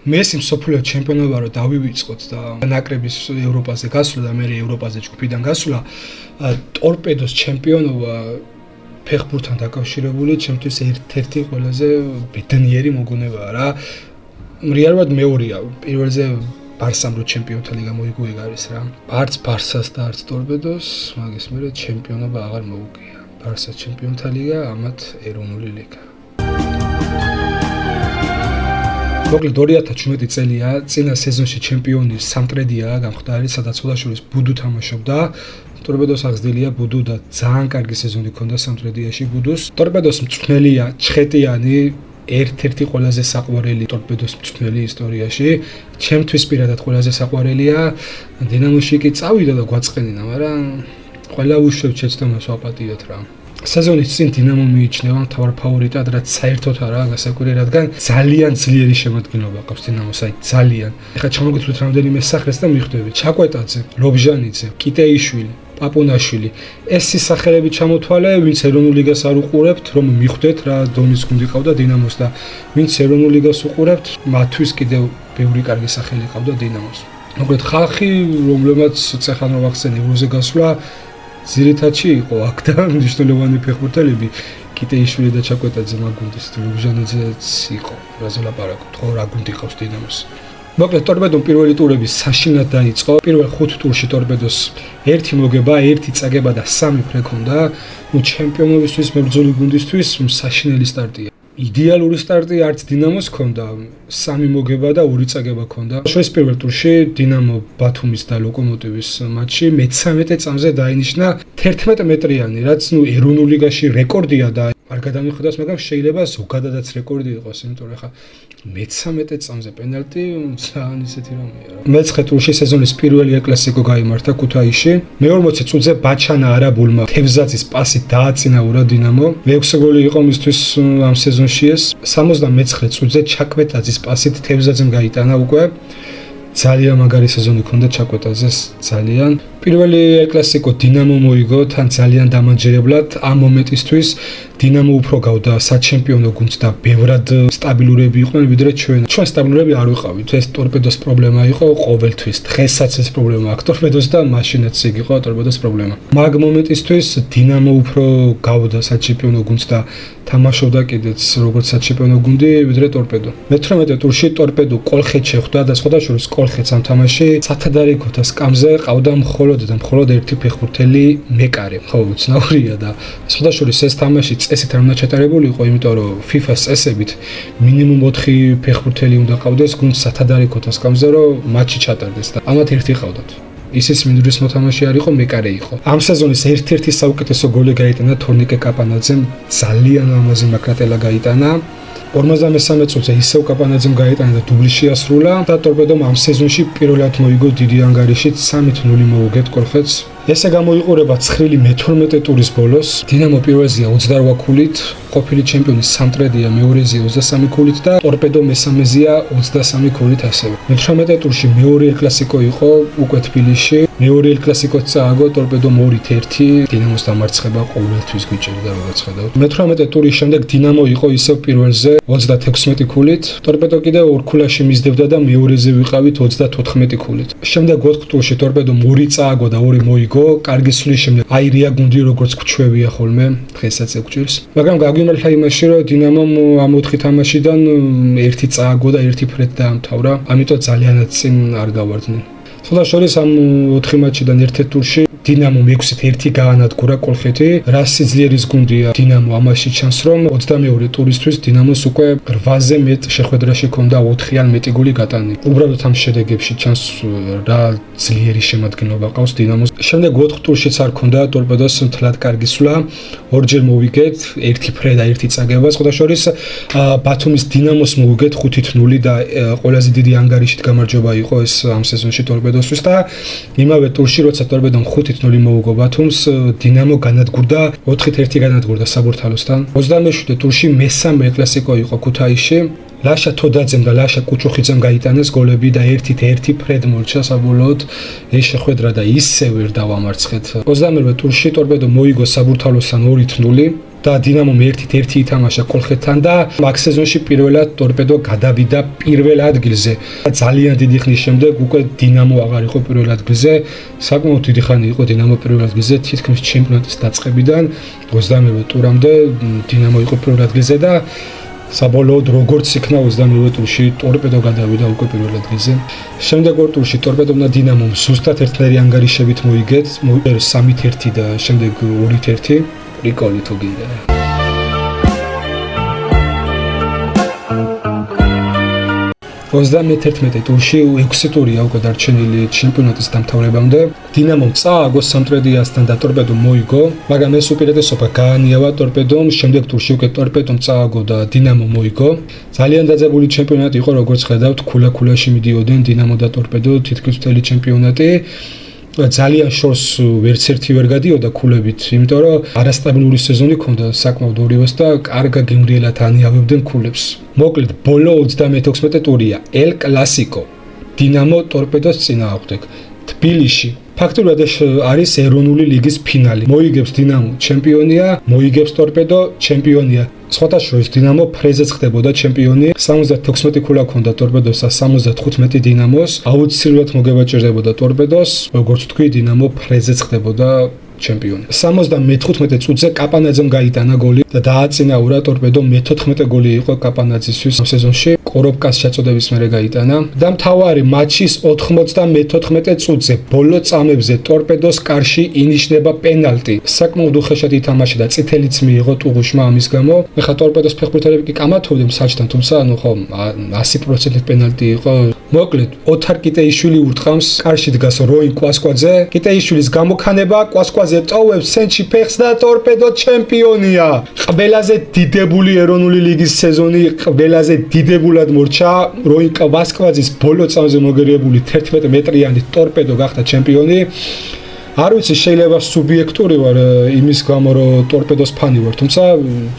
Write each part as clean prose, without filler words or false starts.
მესი მსოფლიო ჩემპიონობა რო დავივიწყოთ და ნაკრების ევროპაზე გასვლა და მე ევროპაზე ჯგუფიდან გასვლა, ტორპედოს ჩემპიონობა ფეხბურთთან დაკავშირებული ჩემთვის ერთ-ერთი ყველაზე ბედნიერი მოგონებაა რა. რეალურად მეორეა. პირველზე ბარსამ რო ჩემპიონთა ლიგა მოიგო ეგ არის რა. არც ბარსას და არც ტორპედოს, მაგის მერე ჩემპიონობა აღარ მოუგია. ბარსა ჩემპიონთა ლიგა, ამათ ეროვნული ლიგა. მოკლედ 2017 წელია, წინა სეზონში ჩემპიონი სამტრედია გამხდარი, სადაც უდაშორის ბუდუ თამაშობდა. ტორპედოს აღზრდილია ბუდუ და ძალიან კარგი სეზონი ჰქონდა სამტრედიაში ბუდუს. ტორპედოს მწვრთნელია ჩხეტიანი, ერთ-ერთი ყველაზე საყვარელი ტორპედოს მწვრთნელი ისტორიაში. ჩემთვის პირადად ყველაზე საყვარელია. დინამოში კი წავიდა და გვაწყენინა, მაგრამ ყველა უშევ შეცდომას ვაპატიოთ რა. სეზონის წინ დინამო მიიჩნევა მთავარ ფავორიტად, რაც საერთოდ არაა გასაკვირი, რადგან ძალიან ძლიერი შემადგენლობა ყავს დინამოს, აი ძალიან. ეხლა ჩამოგითვლით რამდენიმე სახელს და მიხვდებით: ჩაკვეტაძე, ლობჟანიძე, კიტეიშვილი, პაპუნაშვილი. ეს ის სახელები ჩამოთვალე, ვინც ეროვნულ ლიგას არ უყურებთ, რომ მიხვდეთ რა დონის გუნდი ყავდა დინამოს და ვინც ეროვნულ ლიგას უყურებთ, მათთვის კიდევ ბევრი კარგი სახელი ყავდა დინამოს. მოკლედ ხალხი, რომლებმაც წეხან რომ ახსენ ევროზე გასვლა, ძირითადში იყო აქ და მნიშვნელოვანი ფეხბურთელები, კიტეიშვილი და ჩაკვეტაძე მაგუნდის, ლობჟანიძეც იყო. რაზე ლაპარაკობთ, ხო რა გუნდი ყავს დინამოს. მოკლედ ტორპედომ პირველი ტურები საშინად დაიწყო. პირველ 5 ტურში ტორპედოს 1 მოგება, 1 წაგება და 3 ფრე ჰქონდა. ჩემპიონობისთვის მებრძოლი გუნდისთვის საშინელი სტარტია. იდეალური სტარტი არც დინამოს ჰქონდა, 3 მოგება და 2 წაგება ჰქონდა. შორის პირველ ტურში დინამო ბათუმის და ლოკომოტივის მატჩი მე-13 წამზე დაინიშნა 11 მეტრიანი, რაც ეროვნულ ლიგაში რეკორდია და არ გადამიხვდას, მაგრამ შეიძლება ზოგადადაც რეკორდი იყოს, იმიტომ რომ ხა მე-13 წამზე პენალტი ძალიან ისეთი რამეა რა. მე-9 ტურში სეზონის პირველი ეკლასიკო გაიმართა ქუთაისში. მე-40 წუთზე ბაჩანა არაბულმა თევზაძის პასით დააწინაურა დინამო. მე-6 გოლი იყო მისთვის ამ სეზონში ეს. 79 წუთზე ჩაკვეტაძის პასით თევზაძემ გაიტანა უკვე. ძალიან მაგარი სეზონი ჰქონდა ჩაკვეტაძეს, ძალიან. პირველი ეკლასიკო დინამო მოიგო, თან ძალიან დამაჯერებლად ამ მომენტისთვის. დინამო უფრო გავდა საჩემპიონო გუნდს და ბევრად სტაბილურები იყვნენ ვიდრე ჩვენ. ჩვენ სტაბილურები არ ვიყავით. ეს ტორპედოს პრობლემა იყო ყოველთვის. დღესაც ეს პრობლემა აქვს ტორპედოს და მაშინაც ეგ იყო ტორპედოს პრობლემა. მაგ მომენტისთვის დინამო უფრო გავდა საჩემპიონო გუნდს და თამაშობდა კიდეც როგორც საჩემპიონო გუნდი ვიდრე ტორპედო. მე-18 ტურში ტორპედო კოლხეთში ხვდა და სხვადასხვა კოლხეთს ამ თამაში სათადარიქოთა სკამზე ყავდა მხოლოდ ერთი ფეხბურთელი მეკარე. ხო, უცნაურია და სხვადასხვა ეს თამაში წესით არ უნდა ჩატარებული იყო, იმიტომ რომ FIFA-ს წესებით მინიმუმ 4 ფეხბურთელი უნდა ყავდეს გუნდს სათადარიქოთა სკამზე, რომ მატჩი ჩატარდეს და ამათ ერთი ყავდათ. ისიც მინდვრის მოთამაშე არ იყო, მეკარე იყო. ამ სეზონის ერთ-ერთი საუკეთესო გოლი გაიტანა თორნიკე კაპანაძემ, ძალიან ლამაზი მაკრატელა გაიტანა. 53 წუთზე ისევ კაპანაძემ გაიტანა და დუბლი შეასრულა და ტორპედომ ამ სეზონში პირველად მოიგო დიდი ანგარიშით 3-0 მოუგეთ კოლხეთს. ესე გამოიყურება ცხრილი მე-12 ტურის ბოლოს. დინამო პირველზეა 28 ქულით, ყოფილი ჩემპიონი სამტრედია მეორეზეა 23 ქულით და ტორპედო მესამეზეა 23 ქულით ასევე. მე-18 ტურში მეორე ეკლასიკო იყო უკვე თბილისში. მეორე ეკლასიკოც წააგო ტორპედომ 2-1, დინამოს დამარცხება ყოველთვის გვიჭირდა როგორც ხედავთ. მე-18 ტურის შემდეგ დინამო იყო ისევ პირველზე 36 ქულით. ტორპედო კიდევ 2 ქულაში მისდევდა და მეორეზე ვიყავით 34 ქულით. შემდეგ 4 ტურში ტორპედომ 2 წააგო და 2 მოიგო. კარგი სulis შემდეგ აირია გუნდი როგორც გვჩვევია ხოლმე, დღესაც ეგვჭირს. მაგრამ გაგვიმართლა იმაში, რომ დინამომ ამ 4 თამაშიდან 1 წააგო და 1 ფრედ დაამთავრა, ამიტომ ძალიანაც წინ არ გავარდნენ. სხვადასხვა ამ 4 მატჩიდან ერთ-ერთ ტურში დინამომ 6-1 გაანადგურა კოლხეთი. რა სიძლიერის გუნდია დინამო, ამაში ჩანს რომ 22 ტურისთვის დინამოს უკვე 8-ზე მეტ შეხვედრაში ჰქონდა 4 ან მეტი გოლი გატანილი. უბრალოდ ამ შედეგებში ჩანს რა ძლიერი შემადგენლობა ყავს დინამოს. შემდეგ 4 ტურშიც არ ჰქონდა ტორპედოს მთლად კარგი სვლა. ორჯერ მოვიგეთ, 1 ფრე და 1 წაგება. სხვადასხვა ბათუმის დინამოს მოვიგეთ 5-0 და ყველაზე დიდი ანგარიშით გამარჯვება იყო ეს ამ სეზონში ტორპედოსთვის და იმავე ტურში როცა ტორპედომ 5-0 მოუგო ბათუმს, დინამო განადგურდა 4-1 განადგურდა საბურთალოსთან. 27 ტურში მესამე ეკლასიკო იყო ქუთაისში. ლაშა თოდაძემ და ლაშა კუჩუხიძემ გაიტანეს გოლები და 1-1 ფრედ მორჩა საბოლოოდ ეს შეხვედრა და ისე ვერ დავამარცხეთ. 28 ტურში ტორპედო მოიგო საბურთალოსთან 2-0. და დინამომ 1-1 ითამაშა კოლხეთთან და მაგ სეზონში პირველად ტორპედო გადავიდა პირველ ადგილზე. ძალიან დიდი ხნის შემდეგ უკვე დინამო აღარ იყო პირველ ადგილზე. საკმაოდ დიდი ხანი იყო დინამო პირველ ადგილზე, თითქმის ჩემპიონატის დაწყებიდან 28 ტურამდე დინამო იყო პირველ ადგილზე და საბოლოოდ როგორც იქნა 28 ტურში ტორპედო გადავიდა უკვე პირველ ადგილზე. შემდეგ ორ ტურში ტორპედომ და დინამომ ზუსტად ერთნაირი ანგარიშებით მოიგეთ, 3-1 და შემდეგ 2-1. რიკოლი თუ გინდა. 31 ტურში 6 ტურია უკვე დარჩენილი ჩემპიონატის დამთავრებამდე. დინამომ წააგო სამტრედიასთან და ტორპედომ მოიგო, მაგრამ ეს უპირატესობა გაანიავა ტორპედომ. შემდეგ ტურში უკვე ტორპედომ წააგო და დინამო მოიგო. ძალიან დაძაბული ჩემპიონატი იყო, როგორც ხედავთ, ქულა-ქულაში მიდიოდნენ დინამო და ტორპედო, თითქმის მთელი ჩემპიონატი. ძალიან შორს ვერც ერთი ვერ გადიოდა ქულებით, იმიტომ რომ არასტაბილური სეზონი ჰქონდა საკმაოდ ორივეს და კარგა გემრიელად ანიავებდნენ ქულებს. მოკლედ, ბოლო 36 ტურია ელ კლასიკო. დინამო ტორპედოს წინააღმდეგ თბილისში. ფაქტობრივად ეს არის ეროვნული ლიგის ფინალი. მოიგებს დინამო ჩემპიონია, მოიგებს ტორპედო ჩემპიონია. სხვათა შორის დინამო ფრეზეც ხდებოდა ჩემპიონი. 76 ქულა ჰქონდა ტორპედოსა, 75 დინამოს. აუცილებლად მოგებაჭირდებოდა ტორპედოს, როგორც თქვი, დინამო ფრეზეც ხდებოდა ჩემპიონი. 75 წუთზე კაპანაძემ გაიტანა გოლი და დააწინაურა ტორპედო. მე-14 გოლი იყო კაპანაძისთვის ამ სეზონში. კორობკას შეწოდების მერე გაიტანა და მთავარი მატჩის 94 წუთზე ბოლო წამებზე ტორპედოს კარში ინიშნება პენალტი. საკმაოდ უხეშად ითამაშა და წითელიც მიიღო ტუღუშმა ამის გამო. ეხლა ტორპედოს ფეხბურთელები კი კამათობდნენ საჩთან, თუმცა ანუ ხო 100% პენალტი იყო. მოკლედ, ოთარ კიტეიშვილი ურტყამს, კარში დგას როინ კვასკვაძე. კიტეიშვილის გამოქანება, კვასკვაძე ტოვებს ცენტრში ფეხს და ტორპედო ჩემპიონია. ყველაზე დიდებული ეროვნული ლიგის სეზონი, ყველაზე დიდებული მორჩა როინ კვასკვაძის ბოლო წამზე მოგერიებული 11 მეტრიანი ტორპედო გახდა ჩემპიონი. არ ვიცი, შეიძლება სუბიექტური ვარ იმის გამო, რომ ტორპედოს ფანი ვარ, თუმცა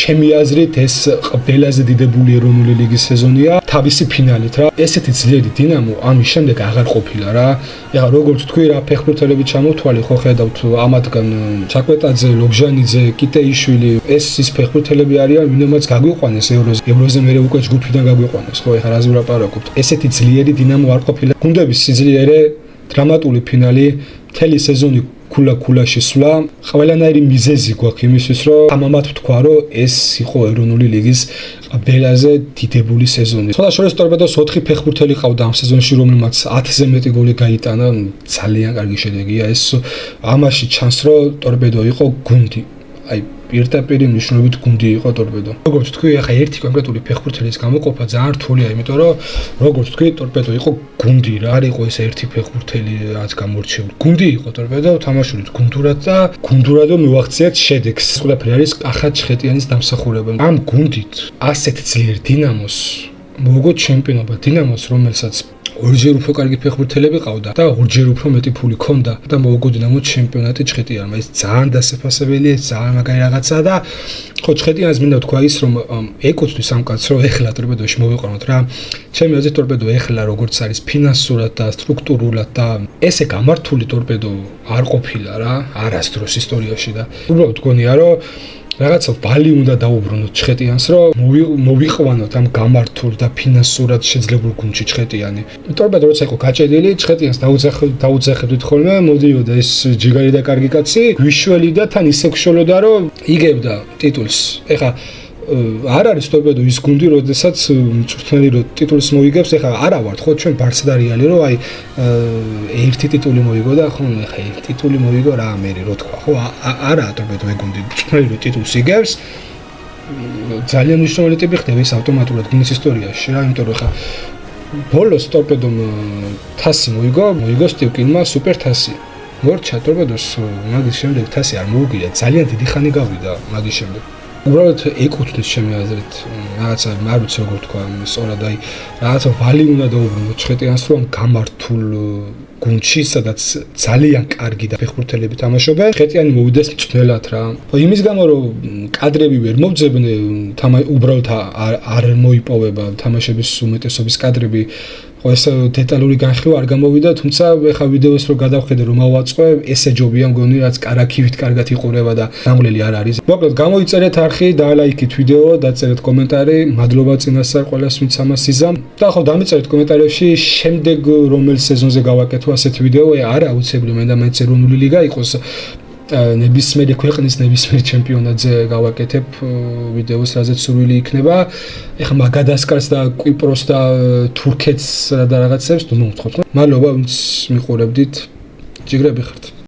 ჩემი აზრით ეს ყველაზე დიდებული ეროვნული ლიგის სეზონია თავისი ფინალით რა. ესეთი ძლიერი დინამო ამის შემდეგ აღარ ყოფილა რა. ეხლა როგორც თქვი რა, ფეხბურთელები ჩამოვთვალე, ხო ხედავთ ამათგან ჩაკვეტაძე, ლობჟანიძე, კიტეიშვილი, ეს ის ფეხბურთელები არიან, ვინმეც გაგვიყვანეს ევროზე მერე უკვე ჯგუფიდან გაგვიყვანეს, ხო ეხლა რაზე ვლაპარაკობთ. ესეთი ძლიერი დინამო არ ყოფილა. გუნდების სიძლიერე, დრამატული ფინალი, მთელი სეზონი ქულა-ქულაში სვლა. ყველანაირი მიზეზი გვაქვს იმისთვის, რომ ამამად ვთქვა, რომ ეს იყო ეროვნული ლიგის ყველაზე დიდებული სეზონი. სხვადასხვა ტორპედოს 4 ფეხბურთელი ყავდა ამ სეზონში, რომელმაც 10-ზე მეტი გოლი გაიტანა. ძალიან კარგი შედეგია ეს. ამაში ჩანს, რომ ტორპედო იყო გუნდი. აი პირდაპირ მნიშვნელობით გუნდი იყო ტორპედო. როგორც თქვი, ახლა ერთი კონკრეტული ფეხბურთელის გამოყოფა ძალიან რთულია, იმიტომ რომ როგორც თქვი, ტორპედო იყო გუნდი რა, არ იყო ეს ერთი ფეხბურთელი რაც გამორჩეული. გუნდი იყო ტორპედო, თამაშულით გუნდურად და გუნდურადო მივახციეთ შედეგს. ყველაფერი არის ახალ ჩხეტიანის დამსახურება. ამ გუნდით ასეთ ძლიერ დინამოს მოგო ჩემპიონობა დინამოს, რომელსაც ორჯერ უფრო კარგი ფეხბურთელები ყავდა და ორჯერ უფრო მეტი ფული ჰქონდა და მოუგო დინამო ჩემპიონატი ჩხეტიანმა. ეს ძალიან დასაფასებელი, ეს ძალიან მაგარი რაღაცაა და ხო ჩხეტიანს მინდა თქვა ის, რომ ეკუთვნის ამ კაცს, რომ ეხლა ტორპედოში მოვიყვანოთ რა. ჩემი აზრით ტორპედო ეხლა როგორც არის ფინანსურად და სტრუქტურულად და ესე გამართული ტორპედო არ ყოფილა რა, არასდროს ისტორიაში და უბრალოდ გონია რომ რაღაცა ვალი უნდა დაუბრუნოთ ჩხეტიანს, რომ მოვიყვანოთ ამ გამართულ და ფინანსურად შეძლებულ გუნდში ჩხეტიანი. ტორპედო როცა იყო გაჭედილი, ჩხეტიანს დაუძახებდით ხოლმე, მოდიოდა ეს ჯიგარი და კარგი კაცი, გვიშველი და თან ისე გშოლოდა, რომ იგებდა ტიტულს. ეხლა არ არის ტორპედო ის გუნდი, როდესაც მწვრთნელი რო ტიტულს მოიგებს, ეხლა არა ვართ ხო ჩვენ ბარსა და რეალი, რომ აი ერთი ტიტული მოიგო და ხო ეხლა ერთი ტიტული მოიგო რა მე რო თქვა, ხო არაა ტორპედო ეგ გუნდი, მწვრთნელი რო ტიტულს იგებს, ძალიან მნიშვნელოვანი ტიპი ხდება ეს ავტომატურად გუნდის ისტორიაში რა, იმიტომ რომ ეხლა ბოლოს ტორპედომ თასი მოიგო სტივკინმა სუპერ თასი. მორჩა ტორპედოს მაგის შემდეგ თასი არ მოუგია, ძალიან დიდი ხანი გავიდა მაგის შემდეგ. უბრალოდ ეკუთვნის ჩემი აზრით რაღაცა არ ვიცი როგორ თქვა სწორად აი რაღაცა ვალი უნდა დაუბრუნოთ ჩხეტიანს რომ გამართულ გუნდში სადაც ძალიან კარგი და ფეხბურთელები თამაშობენ ჩხეტიანი მოვიდეს მწვრთნელად რა იმის გამო რომ კადრები ვერ მოვძებნე უბრალოდ არ მოიპოვება თამაშების უმეტესობის კადრები ხო ეს დეტალური განხილვა არ გამოვიდა, თუმცა ეხა ვიდეოს რო გადავხედე რომ ავაწყე, ესე ჯობია მგონი რაც კარაქივით კარგად იყურება და გამვლელი არ არის. მოკლედ გამოიწერეთ არხი, დაალაიქით ვიდეო, დაწერეთ კომენტარი, მადლობა წინასწარ ყველას ვინც ამას იზამ. და ხო დამიწერეთ კომენტარებში შემდეგ რომელ სეზონზე გავაკეთო ასეთ ვიდეო, არა აუცილებლად მინდა მაინც ეროვნული ლიგა იყოს. ნებისმიერი ქვეყნის ნებისმიერ ჩემპიონატზე გავაკეთებ ვიდეოს, რაზეც სურვილი იქნება. ეხლა მაგადასკარს და კვიპროს და თურქეთს და რაღაცებს თუ მომთხოვთ. მადლობა ვინც მიყურებდით. ჯიგრები ხართ.